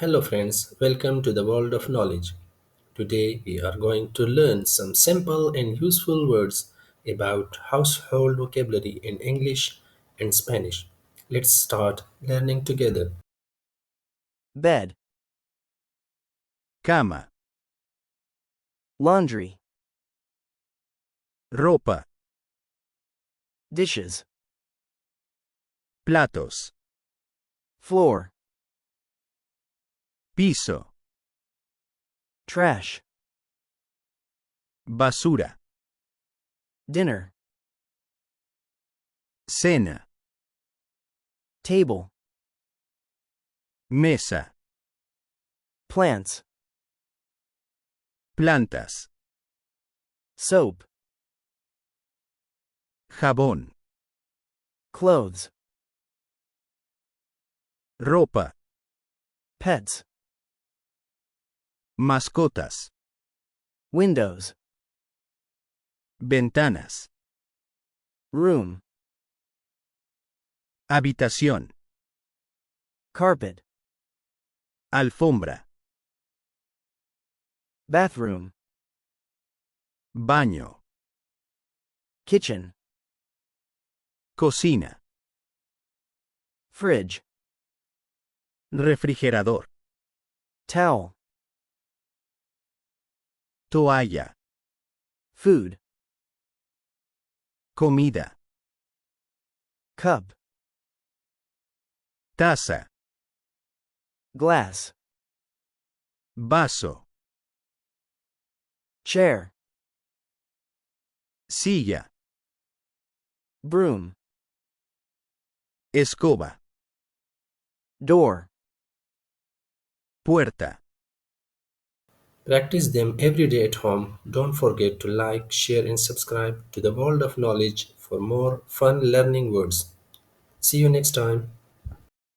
Hello, friends. Welcome to the world of knowledge. Today, we are going to learn some simple and useful words about household vocabulary in English and Spanish. Let's start learning together. Bed, Cama, laundry, ropa, dishes, platos, floor, piso, trash, basura, dinner, cena, table, mesa, plants, plantas, soap, jabón, clothes, ropa, pets, mascotas, windows, ventanas, room, habitación, carpet, alfombra, bathroom, baño, kitchen, cocina, fridge, refrigerador, towel, toalla, food, comida, cup, taza, glass, vaso, chair, silla, broom, escoba, door. puerta. Practice them every day at home. Don't forget to like, share, and subscribe to the world of knowledge for more fun learning words. See you next time.